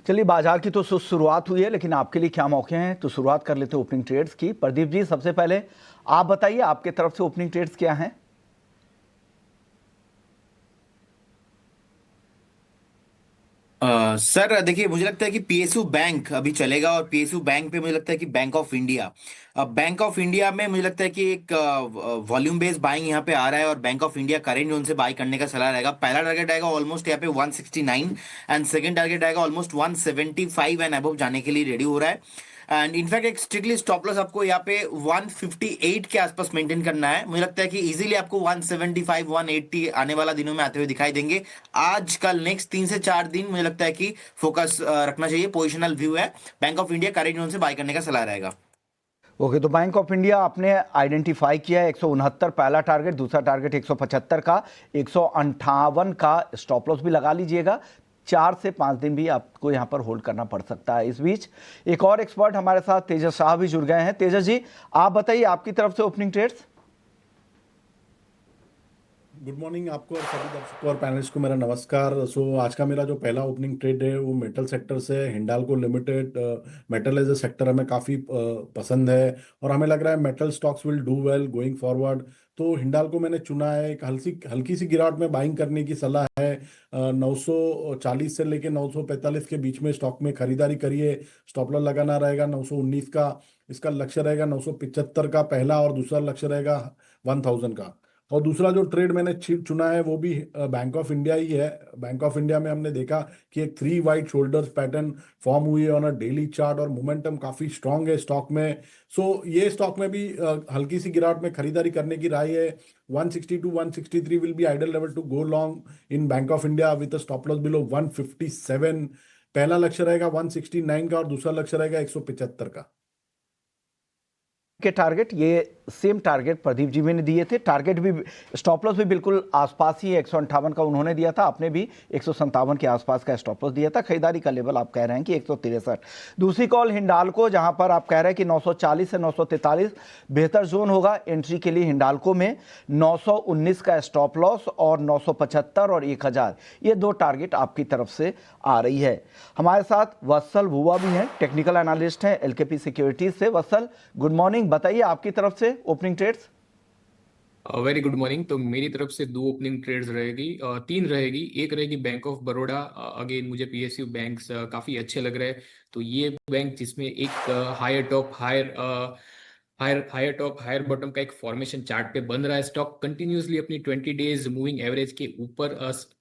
चलिए, बाजार की तो शुरुआत हुई है, लेकिन आपके लिए क्या मौके हैं, तो शुरुआत कर लेते हैं ओपनिंग ट्रेड्स की। प्रदीप जी, सबसे पहले आप बताइए आपके तरफ से ओपनिंग ट्रेड्स क्या हैं। सर देखिए, मुझे लगता है कि पीएसयू बैंक अभी चलेगा, और पीएसयू बैंक पे मुझे लगता है कि bank of India, bank of India में मुझे लगता है कि एक वॉल्यूम बेस्ड बाइंग यहाँ पे आ रहा है, और bank of India current zone से बाई करने का सलाह रहेगा। पहला टारगेट आएगा ऑलमोस्ट यहाँ पे 169, एंड सेकंड टारगेट आएगा ऑलमोस्ट 175 एंड अबव जाने के लिए रेडी हो रहा है। एंड इनफैक्ट एक स्ट्रिक्टली स्टॉप लॉस आपको यहाँ पे 158 के आसपास मेंटेन करना है। मुझे लगता है कि इजीली आपको 175 180 आने वाला दिनों में आते हुए दिखाई देंगे। आज कल नेक्स्ट 3 से 4 दिन मुझे लगता है कि फोकस रखना चाहिए, पोजिशनल व्यू है। Bank of India current zone से बाय करने का सलाह रहेगा। ओके, तो बैंक ऑफ इंडिया आपने आइडेंटिफाई किया है 169 पहला टारगेट, दूसरा टारगेट 175 का, 158 का स्टॉप लॉस भी लगा लीजिएगा। 4 से 5 दिन भी आपको यहाँ पर होल्ड करना पड़ सकता है। इस बीच एक और एक्सपर्ट हमारे साथ तेजस शाह भी जुड़ गए हैं। तेजस जी, आप बताइए आपकी तरफ से ओपनिंग ट्रेड्स। गुड मॉर्निंग आपको और सभी दर्शकों और पैनलिस्ट को मेरा नमस्कार। आज का मेरा जो पहला ओपनिंग ट्रेड है वो मेटल सेक्टर से Hindalco limited. Metal as a sector हमें काफ़ी पसंद है, और हमें लग रहा है metal stocks will do well going forward. तो हिंडाल्को मैंने चुना है। एक हल्की हल्की सी गिरावट में बाइंग करने की सलाह है। 940 से लेके 945 के बीच में स्टॉक में खरीदारी करिए। स्टॉप लॉस लगाना रहेगा 919 का। इसका लक्ष्य रहेगा 975 का पहला, और दूसरा लक्ष्य रहेगा 1000 का। और दूसरा जो ट्रेड मैंने चुना है वो भी बैंक ऑफ इंडिया ही है। बैंक ऑफ इंडिया में हमने देखा कि एक 3 वाइड शोल्डर्स पैटर्न फॉर्म हुई है ऑन अ डेली चार्ट, और मोमेंटम काफी स्ट्रांग है स्टॉक में। ये स्टॉक में भी हल्की सी गिरावट में खरीदारी करने की राय है। 160 to 163 will be ideal level to go long in Bank of India with stop loss below 157। पहला लक्ष्य रहेगा 169 का, और दूसरा लक्ष्य रहेगा 175 का। के टारगेट ये सेम टारगेट प्रदीप जी ने दिए थे। टारगेट भी, स्टॉप लॉस भी बिल्कुल आसपास ही है। 158 का उन्होंने दिया था, आपने भी 157 के आसपास का स्टॉप लॉस दिया था। खरीदारी का लेवल आप कह रहे हैं कि 163। दूसरी कॉल हिंडाल्को, जहां पर आप कह रहे हैं कि 940 से 943 बेहतर जोन होगा एंट्री के लिए। हिंडाल्को में 919 का स्टॉप लॉस और 975 और 1000, ये दो टारगेट आपकी तरफ से आ रही है। हमारे साथ वत्सल भुवा भी हैं, टेक्निकल एनालिस्ट हैं एलकेपी सिक्योरिटीज से। वत्सल, गुड मॉर्निंग, बताइए आपकी तरफ से opening trades. Very good morning. तो मेरी तरफ से 2 ओपनिंग ट्रेड्स रहेगी, 3 रहेगी। एक रहेगी बैंक ऑफ बड़ौदा। अगेन मुझे पीएसयू बैंक्स काफ़ी अच्छे लग रहे हैं। तो ये बैंक जिसमें एक higher top higher higher top higher bottom का एक फॉर्मेशन चार्ट पे बन रहा है। स्टॉक कंटिन्यूसली अपनी 20 डेज मूविंग एवरेज के ऊपर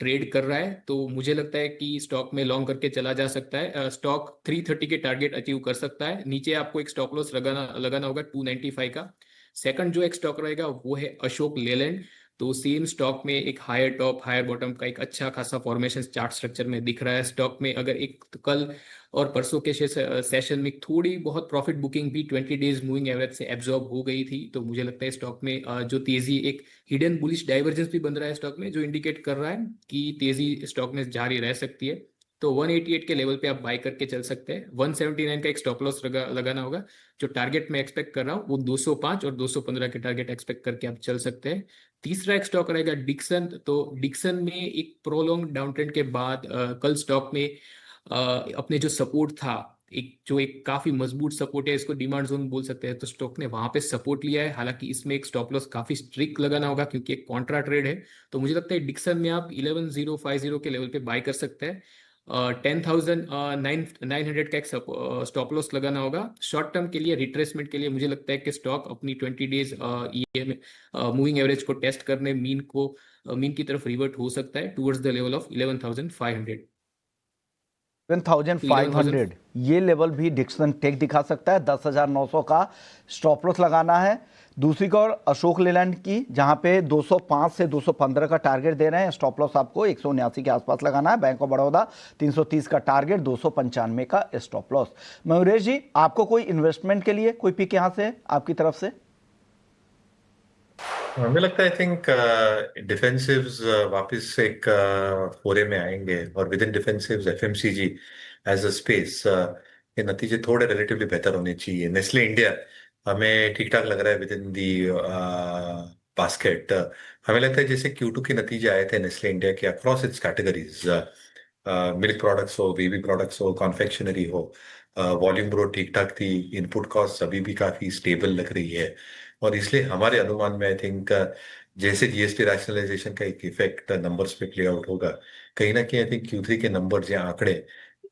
ट्रेड कर रहा है। तो मुझे लगता है कि स्टॉक में लॉन्ग करके चला जा सकता है। स्टॉक 330 के टारगेट अचीव कर सकता है। नीचे आपको एक स्टॉप लॉस लगाना लगाना होगा 295 का। सेकंड जो एक स्टॉक रहेगा वो है अशोक लेलैंड। तो सेम स्टॉक में एक हायर टॉप हायर बॉटम का एक अच्छा खासा फॉर्मेशन चार्ट स्ट्रक्चर में दिख रहा है। स्टॉक में अगर एक तो कल और परसों के सेशन में थोड़ी बहुत प्रॉफिट बुकिंग भी 20 डेज मूविंग एवरेज से एब्जॉर्ब हो गई थी। तो मुझे लगता है स्टॉक में जो तेजी, एक हिडन बुलिश डाइवर्जेंस भी बन रहा है स्टॉक में, जो इंडिकेट कर रहा है कि तेजी स्टॉक में जारी रह सकती है। तो 188 के लेवल पे आप बाय करके चल सकते हैं। 179 का एक स्टॉप लॉस लगाना होगा। जो टारगेट मैं एक्सपेक्ट कर रहा हूँ वो 205 और 215 के टारगेट एक्सपेक्ट करके आप चल सकते हैं। तीसरा एक स्टॉक रहेगा डिक्सन। तो डिक्सन में एक प्रोलॉन्ग डाउन ट्रेंड के बाद कल स्टॉक में अपने जो सपोर्ट था, एक काफी मजबूत सपोर्ट है, इसको डिमांड जोन बोल सकते हैं, तो स्टॉक ने वहां पे सपोर्ट लिया है। हालांकि इसमें एक स्टॉप लॉस काफी स्ट्रिक्ट लगाना होगा क्योंकि एक कॉन्ट्रा ट्रेड है। तो मुझे लगता है डिक्सन में आप 11050 के लेवल पे बाय कर सकते हैं। 10,900 का एक स्टॉप लॉस लगाना होगा। शॉर्ट टर्म के लिए रिट्रेसमेंट के लिए मुझे लगता है कि स्टॉक अपनी 20 डेज मूविंग एवरेज को टेस्ट करने मीन की तरफ रिवर्ट हो सकता है टुवर्ड्स द लेवल ऑफ 11,500। 7,500 ये लेवल भी डिक्सन टेक दिखा सकता है। 10,900 का स्टॉप लॉस लगाना है। दूसरी ओर अशोक लेलैंड की, जहां पे 205 से 215 का टारगेट दे रहे हैं। स्टॉप लॉस आपको 179 के आसपास लगाना है। बैंक ऑफ बड़ौदा 330 का टारगेट, 295 का स्टॉप लॉस। मयूरेश जी, आपको कोई इन्वेस्टमेंट के लिए कोई पिक यहां से आपकी तरफ से? हमें लगता है आई थिंक डिफेंसिव्स वापस एक फोरे में आएंगे, और within defensives FMCG as a space के नतीजे थोड़े रिलेटिवली बेहतर होने चाहिए। नेस्ले इंडिया हमें ठीक ठाक लग रहा है विद इन दी बास्केट। हमें लगता है जैसे Q2 के नतीजे आए थे नेस्ले इंडिया के across its categories, milk products हो, बेबी प्रोडक्ट्स हो, कॉन्फेक्शनरी हो, वॉल्यूम ग्रोथ ठीक ठाक थी, इनपुट कॉस्ट अभी भी काफी स्टेबल लग रही है। और इसलिए हमारे अनुमान में आई थिंक जैसे जीएसटी रैशनलाइजेशन का एक इफेक्ट नंबर्स पे प्ले आउट होगा, कहीं ना कहीं आई थिंक Q3 के नंबर्स या आंकड़े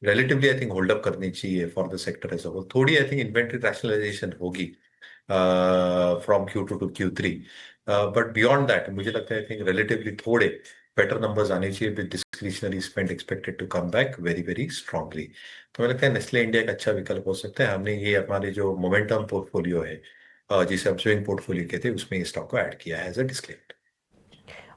relatively I think hold up करनी चाहिए for the sector as a whole. थोड़ी आई थिंक इन्वेंट्री रैशनलाइजेशन होगी from Q2 to Q3, but beyond that मुझे लगता है आई थिंक रिलेटिवली थोड़े बेटर नंबर्स आने चाहिए with discretionary spend expected to come back very very strongly. तो मुझे लगता है नेस्ले इंडिया एक अच्छा विकल्प हो सकता है। हमने ये हमारे जो मोमेंटम पोर्टफोलियो है, जिसे हम स्विंग पोर्टफोलियो कहते हैं, उसमें इस स्टॉक को ऐड किया है एज अ डिस्क्लेमर।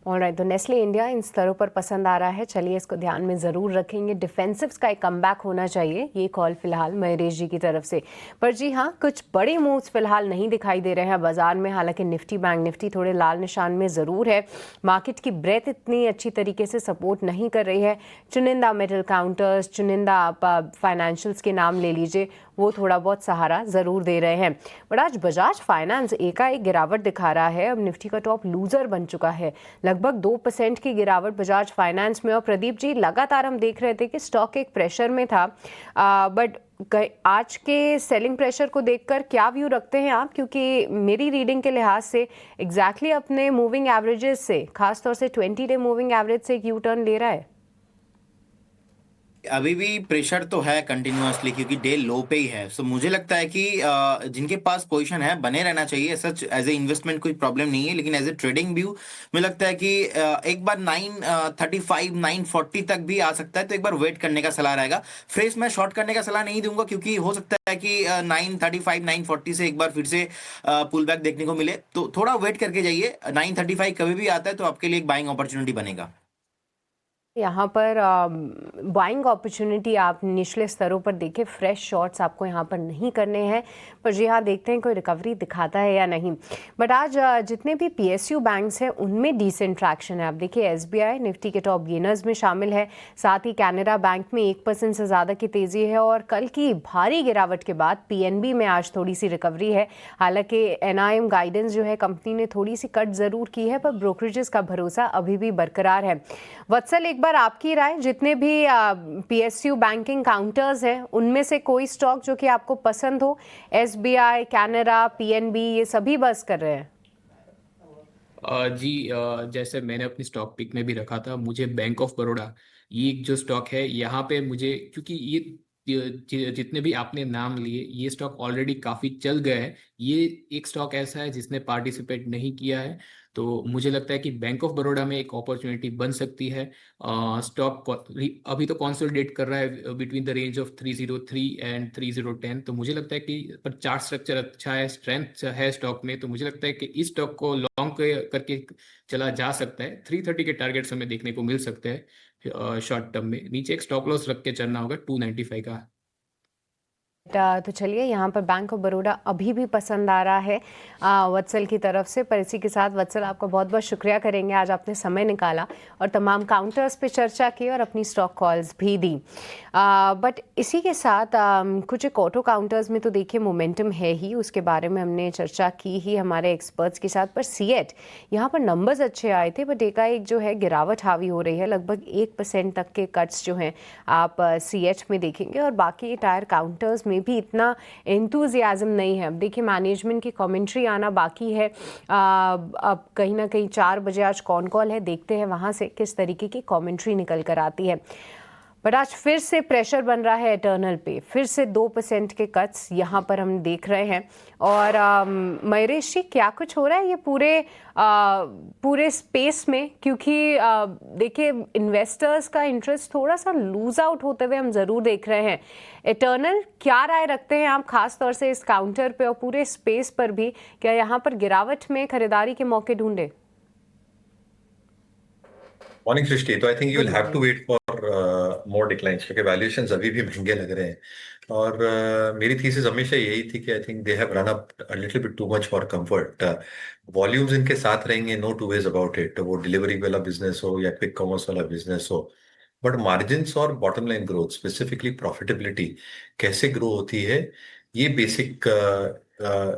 ऑलराइट, तो नेस्ले इंडिया इन स्तरों पर पसंद आ रहा है, चलिए इसको ध्यान में ज़रूर रखेंगे। डिफेंसिव्स का एक कमबैक होना चाहिए, ये कॉल फिलहाल महेश जी की तरफ से। पर जी हाँ, कुछ बड़े मूव्स फिलहाल नहीं दिखाई दे रहे हैं बाजार में। हालांकि निफ्टी बैंक निफ्टी थोड़े लाल निशान में ज़रूर है। मार्केट की ब्रेथ इतनी अच्छी तरीके से सपोर्ट नहीं कर रही है। चुनिंदा मेटल काउंटर्स, चुनिंदा आप फाइनेंशियल्स के नाम ले लीजिए, वो थोड़ा बहुत सहारा ज़रूर दे रहे हैं। बट आज बजाज फाइनेंस एकाएक गिरावट दिखा रहा है, अब निफ्टी का टॉप लूजर बन चुका है। लगभग 2% की गिरावट बजाज फाइनेंस में। और प्रदीप जी, लगातार हम देख रहे थे कि स्टॉक एक प्रेशर में था, बट आज के सेलिंग प्रेशर को देखकर क्या व्यू रखते हैं आप? क्योंकि मेरी रीडिंग के लिहाज से एग्जैक्टली अपने मूविंग एवरेजेस से, खासतौर से 20-डे मूविंग एवरेज से एक यू टर्न ले रहा है। अभी भी प्रेशर तो है कंटिन्यूअसली, क्योंकि डे लो पे ही है। सो मुझे लगता है कि जिनके पास पोजीशन है बने रहना चाहिए। सच एज ए इन्वेस्टमेंट कोई प्रॉब्लम नहीं है, लेकिन एज ए ट्रेडिंग व्यू मुझे लगता है कि एक बार 935 940 तक भी आ सकता है, तो एक बार वेट करने का सलाह रहेगा। फ्रेश मैं शॉर्ट करने का सलाह नहीं दूंगा, क्योंकि हो सकता है कि 935 940 से एक बार फिर से पुल बैक देखने को मिले, तो थोड़ा वेट करके जाइए। 935 कभी भी आता है तो आपके लिए एक बाइंग अपॉर्चुनिटी बनेगा। यहाँ पर बाइंग अपॉर्चुनिटी आप निचले स्तरों पर देखें, फ्रेश शॉट्स आपको यहाँ पर नहीं करने हैं। पर जी हाँ, देखते हैं कोई रिकवरी दिखाता है या नहीं। बट आज जितने भी PSU बैंक्स हैं उनमें डिसेंट ट्रैक्शन है। आप देखिए SBI निफ्टी के टॉप गेनर्स में शामिल है, साथ ही कैनरा बैंक में 1% से ज़्यादा की तेज़ी है। और कल की भारी गिरावट के बाद PNB में आज थोड़ी सी रिकवरी है। हालांकि NIM गाइडेंस जो है कंपनी ने थोड़ी सी कट ज़रूर की है, पर ब्रोकरेजेस का भरोसा अभी भी बरकरार है। वत्सल, एक बार आपकी राय, जितने भी PSU बैंकिंग काउंटर्स हैं उनमें से कोई स्टॉक जो कि आपको पसंद हो? SBI, कैनरा, PNB, ये सभी बस कर रहे हैं। जी, जैसे मैंने अपनी स्टॉक पिक में भी रखा था, मुझे बैंक ऑफ बड़ौदा ये एक जो स्टॉक है, यहाँ पे मुझे, क्योंकि ये जितने भी आपने नाम लिए, ये स्टॉक ऑलरेडी काफ़ी चल गया है। ये एक स्टॉक ऐसा है जिसने पार्टिसिपेट नहीं किया है, तो मुझे लगता है कि बैंक ऑफ बड़ौदा में एक अपॉर्चुनिटी बन सकती है। स्टॉक अभी तो कंसोलिडेट कर रहा है between the range of 303 and 3010, तो मुझे लगता है कि पर चार्ट स्ट्रक्चर अच्छा है, स्ट्रेंथ है स्टॉक में, तो मुझे लगता है कि इस स्टॉक को लॉन्ग करके चला जा सकता है। 330 के टारगेट्स हमें देखने को मिल सकते हैं शॉर्ट टर्म में। नीचे एक स्टॉप लॉस रख के चलना होगा 295 का। तो चलिए, यहाँ पर बैंक ऑफ बड़ौदा अभी भी पसंद आ रहा है वत्सल की तरफ से। पर इसी के साथ वत्सल, आपका बहुत बहुत शुक्रिया करेंगे, आज आपने समय निकाला और तमाम काउंटर्स पे चर्चा की और अपनी स्टॉक कॉल्स भी दी। बट इसी के साथ कुछ एक ऑटो काउंटर्स में तो देखिए मोमेंटम है ही, उसके बारे में हमने चर्चा की ही हमारे एक्सपर्ट्स के साथ। पर सीएट, यहाँ पर नंबर्स अच्छे आए थे, बट एकाएक जो है गिरावट हावी हो रही है। लगभग 1% तक के कट्स जो हैं आप सीएट में देखेंगे। और बाकी टायर काउंटर्स में भी इतना एंथुजियाज्म नहीं है। अब देखिए, मैनेजमेंट की कमेंट्री आना बाकी है। अब कहीं ना कहीं 4 बजे आज कॉन कॉल है, देखते हैं वहाँ से किस तरीके की कमेंट्री निकल कर आती है। बट आज फिर से प्रेशर बन रहा है इटर्नल पे, फिर से 2% के कट्स यहाँ पर हम देख रहे हैं। और महेश जी, क्या कुछ हो रहा है ये पूरे स्पेस में? क्योंकि देखिए, इन्वेस्टर्स का इंटरेस्ट थोड़ा सा लूज आउट होते हुए हम ज़रूर देख रहे हैं। इटर्नल, क्या राय रखते हैं आप खास तौर से इस काउंटर पे और पूरे स्पेस पर भी? क्या यहाँ पर गिरावट में खरीदारी के मौके ढूंढे? मॉर्निंग सृष्टि, तो I think you good will have to morning. Wait for more declines, क्योंकि वैल्यूएशंस अभी भी महंगे लग रहे हैं। और मेरी थीसिस हमेशा यही थी कि I think they have run up a little bit too much for comfort. Volumes इनके साथ रहेंगे, no two ways about it, वो डिलीवरी वाला बिजनेस हो या क्विक कॉमर्स वाला बिजनेस हो। बट मार्जिन्स और bottom line growth, specifically profitability कैसे ग्रो होती है, ये बेसिक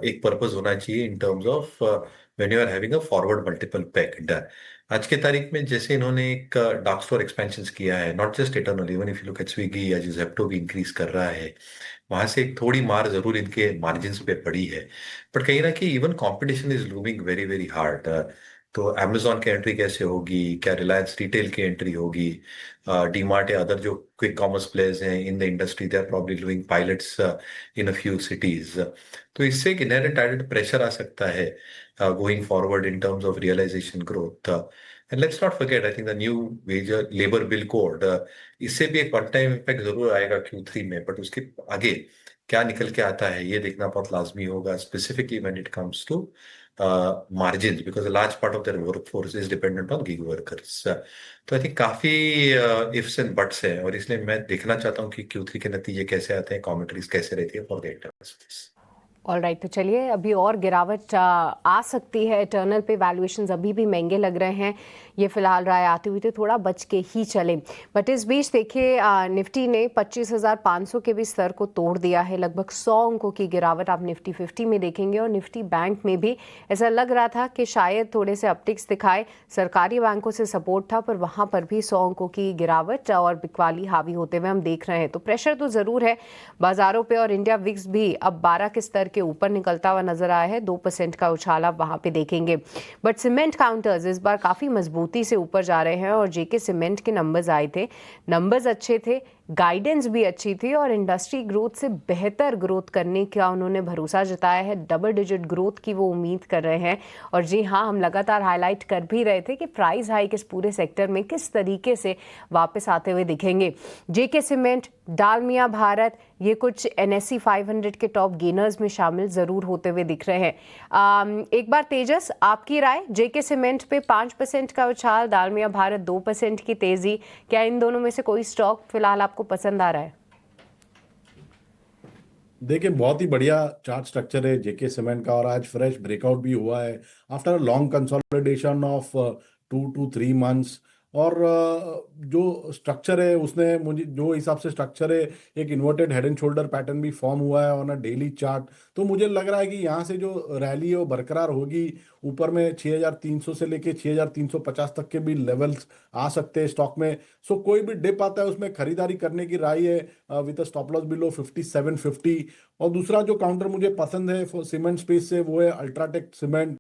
एक पर्पस होना चाहिए in terms of when you are having a forward multiple pegged. आज के तारीख में जैसे इन्होंने एक डार्क स्टोर एक्सपेंशन किया है, not just eternal, even if you look at Swiggy या जो जेप्टो भी इंक्रीज कर रहा है, वहां से एक थोड़ी मार जरूर इनके मार्जिन्स पे पड़ी है। बट कहीं ना कहीं even competition is looming very very hard. तो अमेजोन की एंट्री कैसे होगी, क्या रिलायंस रिटेल की एंट्री होगी, डीमार्ट या अदर जो क्विक कॉमर्स प्लेयर्स हैं in the industry, they are probably doing pilots in a few cities. तो इससे एक इनहेरेंट एडेड प्रेशर आ सकता है going forward in terms of realisation growth. And let's not forget, I think the new wage labour bill code, इससे भी एक one time impact जरूर आएगा Q3 में, बट उसके आगे क्या निकल के आता है ये देखना बहुत लाजमी होगा, specifically when it comes to margin, because a large part of their workforce is dependent on gig workers. तो आई थिंक काफी इफ्स एंड बट्स है, और इसलिए मैं देखना चाहता हूँ कि Q3 के नतीजे कैसे आते हैं, कमेंट्रीज कैसे रहती है for the internal space. Alright, तो चलिए अभी और गिरावट आ सकती है। टर्नल पे वैल्यूएशंस अभी भी महंगे लग रहे हैं, ये फिलहाल राय आती हुई, तो थोड़ा बच के ही चलें। बट इस बीच देखिए निफ्टी ने 25,500 के भी स्तर को तोड़ दिया है। लगभग 100 अंकों की गिरावट आप निफ्टी 50 में देखेंगे, और निफ्टी बैंक में भी ऐसा लग रहा था कि शायद थोड़े से अपटिक्स दिखाए, सरकारी बैंकों से सपोर्ट था, पर वहाँ पर भी 100 अंकों की गिरावट और बिकवाली हावी होते हुए हम देख रहे हैं। तो प्रेशर तो ज़रूर है बाजारों पे, और इंडिया विक्स भी अब 12 के स्तर के ऊपर निकलता हुआ नजर आया है। 2% का उछाल आप वहां पे देखेंगे। बट सीमेंट काउंटर्स इस बार काफी मजबूती से ऊपर जा रहे हैं, और जेके सीमेंट के नंबर्स आए थे, नंबर्स अच्छे थे, गाइडेंस भी अच्छी थी, और इंडस्ट्री ग्रोथ से बेहतर ग्रोथ करने का उन्होंने भरोसा जताया है। डबल डिजिट ग्रोथ की वो उम्मीद कर रहे हैं। और जी हाँ, हम लगातार हाईलाइट कर भी रहे थे कि प्राइस हाइक इस पूरे सेक्टर में किस तरीके से वापस आते हुए दिखेंगे। जेके सीमेंट, डालमिया भारत, ये कुछ NSE 500 के टॉप गेनर्स में शामिल जरूर होते हुए दिख रहे हैं। एक बार तेजस, आपकी राय, जेके सीमेंट पे 5% का उछाल, डालमिया भारत 2% की तेजी, क्या इन दोनों में से कोई स्टॉक फिलहाल आपको पसंद आ रहा है? देखिए, बहुत ही बढ़िया चार्ट स्ट्रक्चर है जेके सीमेंट का, और आज फ्रेश ब्रेकआउट भी हुआ है after long consolidation of 2 to 3 months। और जो स्ट्रक्चर है उसने, मुझे जो हिसाब से स्ट्रक्चर है, एक inverted head and shoulder pattern भी फॉर्म हुआ है ऑन अ डेली चार्ट। तो मुझे लग रहा है कि यहाँ से जो रैली है वो बरकरार होगी। ऊपर में 6,300 से लेके 6,350 तक के भी लेवल्स आ सकते हैं स्टॉक में। सो कोई भी डिप आता है उसमें खरीदारी करने की राय है, with a stop loss below 5750। और दूसरा जो काउंटर मुझे पसंद है सीमेंट स्पेस से, वो है अल्ट्राटेक सीमेंट।